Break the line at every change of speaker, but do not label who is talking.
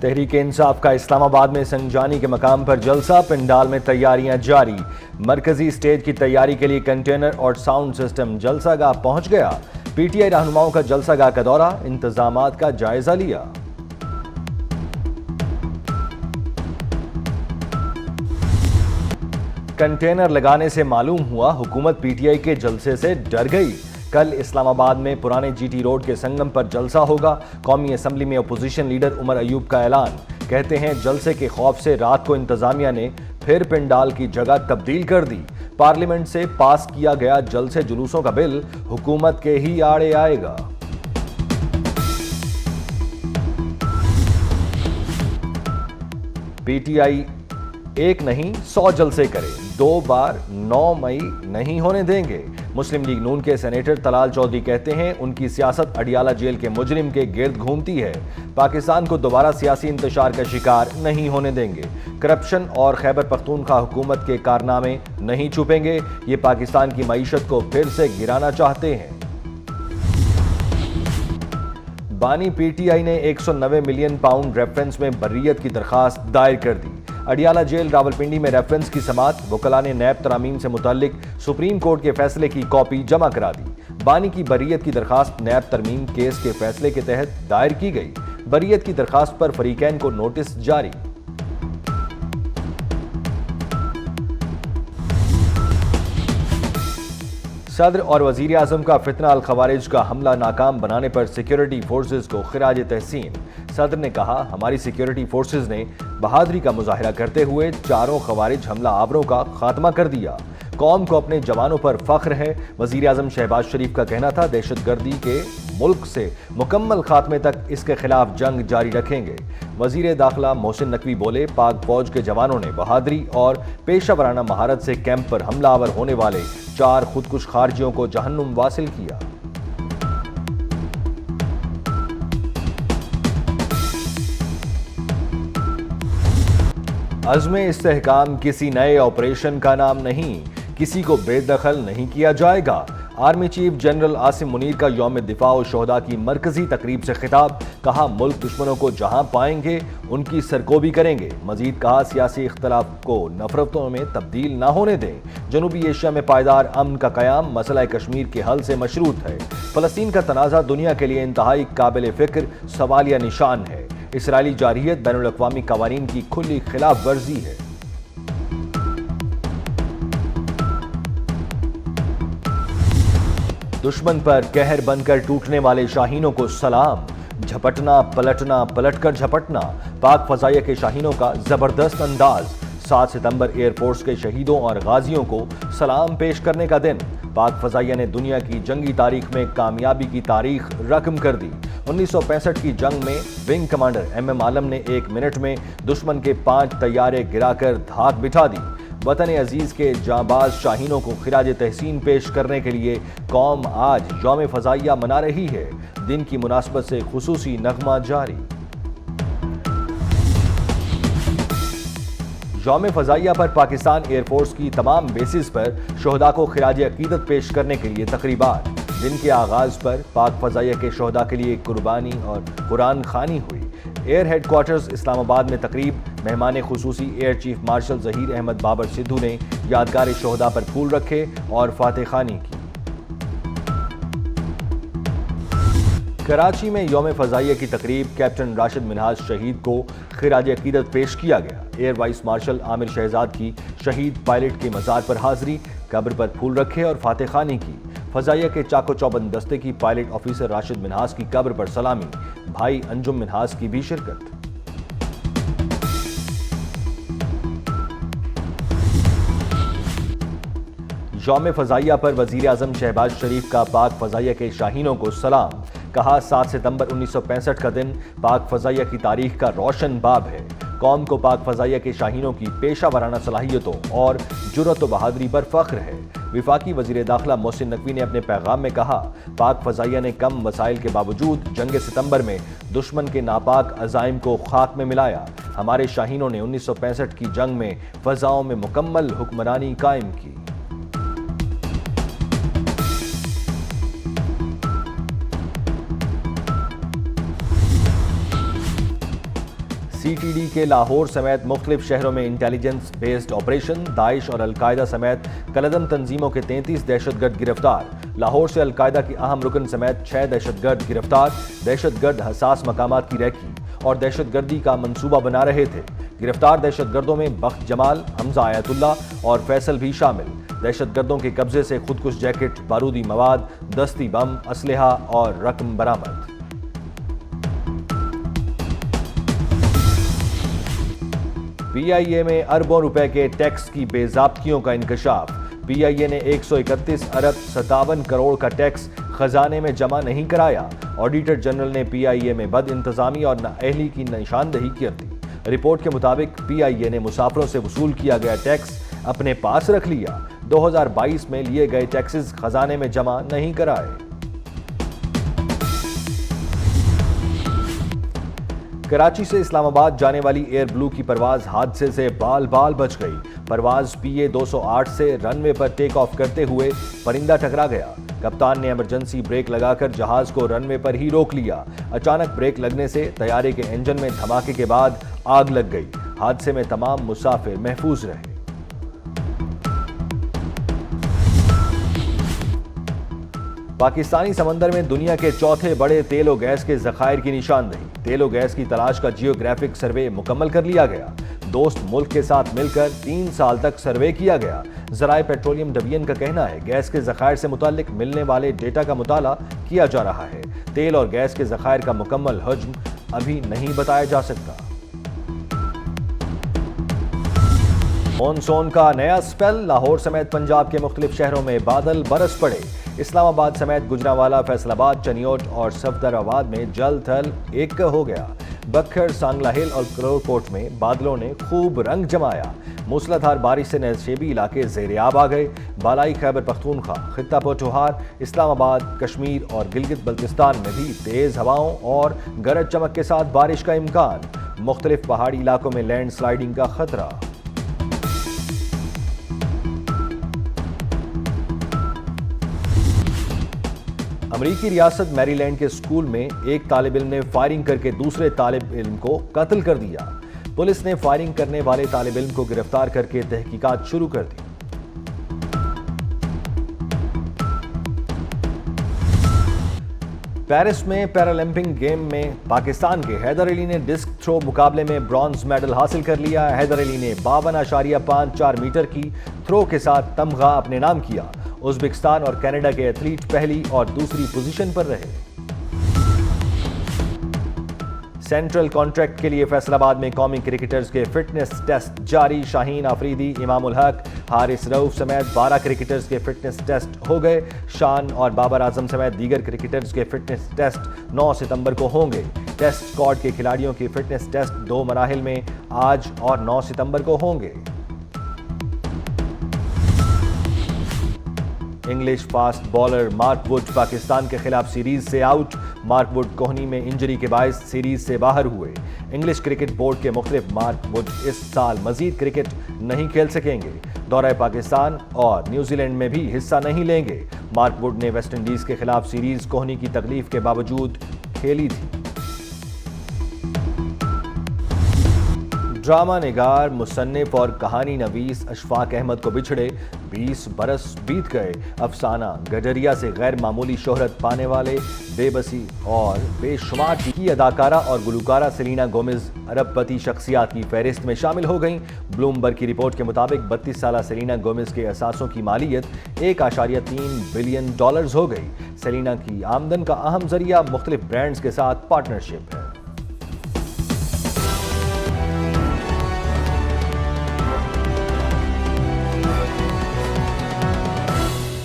تحریک انصاف کا اسلام آباد میں سنجانی کے مقام پر جلسہ، پنڈال میں تیاریاں جاری۔ مرکزی سٹیج کی تیاری کے لیے کنٹینر اور ساؤنڈ سسٹم جلسہ گاہ پہنچ گیا۔ پی ٹی آئی رہنماؤں کا جلسہ گاہ کا دورہ، انتظامات کا جائزہ لیا۔ کنٹینر لگانے سے معلوم ہوا حکومت پی ٹی آئی کے جلسے سے ڈر گئی۔ کل اسلام آباد میں پرانے جی ٹی روڈ کے سنگم پر جلسہ ہوگا۔ قومی اسمبلی میں اپوزیشن لیڈر عمر ایوب کا اعلان۔ کہتے ہیں جلسے کے خوف سے رات کو انتظامیہ نے پھر پنڈال کی جگہ تبدیل کر دی۔ پارلیمنٹ سے پاس کیا گیا جلسے جلوسوں کا بل حکومت کے ہی آڑے آئے گا۔ پی ٹی آئی ایک نہیں 100 جلسے کرے، 2 بار 9 مئی نہیں ہونے دیں گے۔ مسلم لیگ نون کے سینیٹر طلال چودھری کہتے ہیں ان کی سیاست اڈیالہ جیل کے مجرم کے گرد گھومتی ہے۔ پاکستان کو دوبارہ سیاسی انتشار کا شکار نہیں ہونے دیں گے۔ کرپشن اور خیبر پختونخوا حکومت کے کارنامے نہیں چھپیں گے۔ یہ پاکستان کی معیشت کو پھر سے گرانا چاہتے ہیں۔ بانی پی ٹی آئی نے 190 ملین پاؤنڈ ریفرنس میں بریت کی درخواست دائر کر دی۔ اڈیالہ جیل راولپنڈی میں ریفرنس کی سماعت، وکلاء نے نیب ترامیم سے متعلق سپریم کورٹ کے فیصلے کی کاپی جمع کرا دی۔ بانی کی بریت کی درخواست نیب ترمیم کیس کے فیصلے کے تحت دائر کی گئی۔ بریت کی درخواست پر فریقین کو نوٹس جاری۔ صدر اور وزیر اعظم کا فتنہ الخوارج کا حملہ ناکام بنانے پر سیکیورٹی فورسز کو خراج تحسین۔ صدر نے کہا ہماری سیکیورٹی فورسز نے بہادری کا مظاہرہ کرتے ہوئے 4 خوارج حملہ آوروں کا خاتمہ کر دیا۔ قوم کو اپنے جوانوں پر فخر ہے۔ وزیر اعظم شہباز شریف کا کہنا تھا دہشت گردی کے ملک سے مکمل خاتمے تک اس کے خلاف جنگ جاری رکھیں گے۔ وزیر داخلہ محسن نقوی بولے پاک فوج کے جوانوں نے بہادری اور پیشہ ورانہ مہارت سے کیمپ پر حملہ آور ہونے والے 4 خودکش خارجیوں کو جہنم واصل کیا۔ عزم استحکام کسی نئے آپریشن کا نام نہیں، کسی کو بے دخل نہیں کیا جائے گا۔ Army chief general Asim Munir کا یوم دفاع و شہداء کی مرکزی تقریب سے خطاب۔ کہا ملک دشمنوں کو جہاں پائیں گے ان کی سرکوبی کریں گے۔ مزید کہا سیاسی اختلاف کو نفرتوں میں تبدیل نہ ہونے دیں۔ جنوبی ایشیا میں پائیدار امن کا قیام مسئلہ کشمیر کے حل سے مشروط ہے۔ فلسطین کا تنازع دنیا کے لیے انتہائی قابل فکر سوالیہ نشان ہے۔ اسرائیلی جارحیت بین الاقوامی قوانین کی کھلی خلاف ورزی ہے۔ دشمن پر کہر بن کر ٹوٹنے والے شاہینوں کو سلام۔ جھپٹنا پلٹنا پلٹ کر جھپٹنا، پاک فضائیہ کے شاہینوں کا زبردست انداز۔ 7 ستمبر ایئر فورس کے شہیدوں اور غازیوں کو سلام پیش کرنے کا دن۔ پاک فضائیہ نے دنیا کی جنگی تاریخ میں کامیابی کی تاریخ رقم کر دی۔ 1965 کی جنگ میں ونگ کمانڈر MM عالم نے 1 منٹ میں دشمن کے 5 طیارے گرا کر دھاک بٹھا دی۔ وطن عزیز کے جانباز شاہینوں کو خراج تحسین پیش کرنے کے لیے قوم آج یوم فضائیہ منا رہی ہے۔ دن کی مناسبت سے خصوصی نغمہ جاری۔ یوم فضائیہ پر پاکستان ایئر فورس کی تمام بیسز پر شہداء کو خراج عقیدت پیش کرنے کے لیے تقریبات۔ دن کے آغاز پر پاک فضائیہ کے شہداء کے لیے قربانی اور قرآن خوانی ہوئی۔ ایئر ہیڈ کوارٹرز اسلام آباد میں تقریب۔ مہمان خصوصی air chief marshal Zaheer Ahmed Babar Sidhu نے یادگار شہداء پر پھول رکھے اور فاتح خوانی کی۔ کراچی میں یوم فضائیہ کی تقریب، کیپٹن راشد منہاج شہید کو خراج عقیدت پیش کیا گیا۔ ایئر وائس مارشل عامر شہزاد کی شہید پائلٹ کے مزار پر حاضری، قبر پر پھول رکھے اور فاتح خوانی کی۔ فضائیہ کے چاق و چوبند دستے کی پائلٹ آفیسر راشد منہاس کی قبر پر سلامی، بھائی انجم منہاس کی بھی شرکت۔ یوم فضائیہ پر وزیر اعظم شہباز شریف کا پاک فضائیہ کے شاہینوں کو سلام۔ کہا 7 ستمبر 1965 کا دن پاک فضائیہ کی تاریخ کا روشن باب ہے۔ قوم کو پاک فضائیہ کے شاہینوں کی پیشہ ورانہ صلاحیتوں اور جرأت و بہادری پر فخر ہے۔ وفاقی وزیر داخلہ محسن نقوی نے اپنے پیغام میں کہا پاک فضائیہ نے کم وسائل کے باوجود جنگ ستمبر میں دشمن کے ناپاک عزائم کو خاک میں ملایا۔ ہمارے شاہینوں نے 1965 کی جنگ میں فضاؤں میں مکمل حکمرانی قائم کی۔ سی ٹی ڈی کے لاہور سمیت مختلف شہروں میں انٹیلیجنس بیسڈ آپریشن، داعش اور القاعدہ سمیت کالعدم تنظیموں کے 33 دہشت گرد گرفتار۔ لاہور سے القاعدہ کی اہم رکن سمیت 6 دہشت گرد گرفتار۔ دہشت گرد حساس مقامات کی ریکی اور دہشت گردی کا منصوبہ بنا رہے تھے۔ گرفتار دہشت گردوں میں بخت جمال، حمزہ آیت اللہ اور فیصل بھی شامل۔ دہشت گردوں کے قبضے سے خودکش جیکٹ، بارودی مواد، دستی بم، اسلحہ اور رقم برآمد۔ پی آئی اے میں اربوں روپے کے ٹیکس کی بے ضابطگیوں کا انکشاف۔ پی آئی اے نے 131 ارب 57 کروڑ کا ٹیکس خزانے میں جمع نہیں کرایا۔ آڈیٹر جنرل نے پی آئی اے میں بد انتظامی اور نااہلی کی نشاندہی کر دی۔ رپورٹ کے مطابق پی آئی اے نے مسافروں سے وصول کیا گیا ٹیکس اپنے پاس رکھ لیا۔ 2022 میں لیے گئے ٹیکسز خزانے میں جمع نہیں کرائے۔ کراچی سے اسلام آباد جانے والی ایئر بلو کی پرواز حادثے سے بال بال بچ گئی۔ پرواز پی اے 208 سے رن وے پر ٹیک آف کرتے ہوئے پرندہ ٹکرا گیا۔ کپتان نے ایمرجنسی بریک لگا کر جہاز کو رن وے پر ہی روک لیا۔ اچانک بریک لگنے سے طیارے کے انجن میں دھماکے کے بعد آگ لگ گئی۔ حادثے میں تمام مسافر محفوظ رہے۔ پاکستانی سمندر میں دنیا کے چوتھے بڑے تیل و گیس کے ذخائر کی نشاندہی۔ تیل و گیس کی تلاش کا جیوگرافک سروے مکمل کر لیا گیا۔ دوست ملک کے ساتھ مل کر 3 سال تک سروے کیا گیا۔ ذرائع پیٹرولیم ڈویژن کا کہنا ہے گیس کے ذخائر سے متعلق ملنے والے ڈیٹا کا مطالعہ کیا جا رہا ہے۔ تیل اور گیس کے ذخائر کا مکمل حجم ابھی نہیں بتایا جا سکتا۔ مونسون کا نیا سپیل، لاہور سمیت پنجاب کے مختلف شہروں میں بادل برس پڑے۔ اسلام آباد سمیت گجرانوالہ، فیصل آباد، چنیوٹ اور صفدر آباد میں جل تھل ایک ہو گیا۔ بکھر، سانگلہ ہل اور کرول کوٹ میں بادلوں نے خوب رنگ جمایا۔ موسلا دھار بارش سے نشیبی علاقے زیر آب آ گئے۔ بالائی خیبر پختونخوا، خطہ پوٹھوہار، اسلام آباد، کشمیر اور گلگت بلتستان میں بھی تیز ہواؤں اور گرج چمک کے ساتھ بارش کا امکان۔ مختلف پہاڑی علاقوں میں لینڈ سلائیڈنگ کا خطرہ۔ امریکی ریاست میری لینڈ کے اسکول میں ایک طالب علم نے فائرنگ کر کے دوسرے طالب علم کو قتل کر دیا۔ پولیس نے فائرنگ کرنے والے طالب علم کو گرفتار کر کے تحقیقات شروع کر دی۔ پیرس میں پیرالمپک گیم میں پاکستان کے حیدر علی نے ڈسک تھرو مقابلے میں برونز میڈل حاصل کر لیا۔ حیدر علی نے 52.54 میٹر کی تھرو کے ساتھ تمغہ اپنے نام کیا۔ ازبکستان اور کینیڈا کے ایتھلیٹ پہلی اور دوسری پوزیشن پر رہے۔ سینٹرل کانٹریکٹ کے لیے فیصل آباد میں قومی کرکٹرز کے فٹنس ٹیسٹ جاری۔ شاہین آفریدی، امام الحق، حارث رؤف سمیت 12 کرکٹرز کے فٹنس ٹیسٹ ہو گئے۔ شان اور بابر اعظم سمیت دیگر کرکٹرز کے فٹنس ٹیسٹ 9 ستمبر کو ہوں گے۔ ٹیسٹ اسکواڈ کے کھلاڑیوں کے فٹنس ٹیسٹ 2 مراحل میں آج اور 9 ستمبر کو ہوں گے۔ English fast bowler mark would Pakistan کے خلاف سیریز سے آؤٹ۔ مارک ووڈ کوہنی میں انجری کے باعث سیریز سے باہر ہوئے۔ انگلش کرکٹ بورڈ کے مختلف مارک ووڈ اس سال مزید کرکٹ نہیں کھیل سکیں گے۔ دورہ پاکستان اور نیوزی لینڈ میں بھی حصہ نہیں لیں گے۔ مارک ووڈ نے ویسٹ انڈیز کے خلاف سیریز کوہنی کی تکلیف کے باوجود کھیلی تھی۔ ڈرامہ نگار، مصنف اور کہانی نویس اشفاق احمد کو بچھڑے 20 برس بیت گئے۔ افسانہ گڈریا سے غیر معمولی شہرت پانے والے بے بسی اور بے شمار کی اداکارہ اور گلوکارہ سیلینا گومز ارب پتی شخصیات کی فہرست میں شامل ہو گئیں۔ بلومبرگ کی رپورٹ کے مطابق 32 سالہ سیلینا گومز کے اثاثوں کی مالیت $1.3 بلین ہو گئی۔ سیلینا کی آمدن کا اہم ذریعہ مختلف برانڈز کے ساتھ پارٹنرشپ ہے۔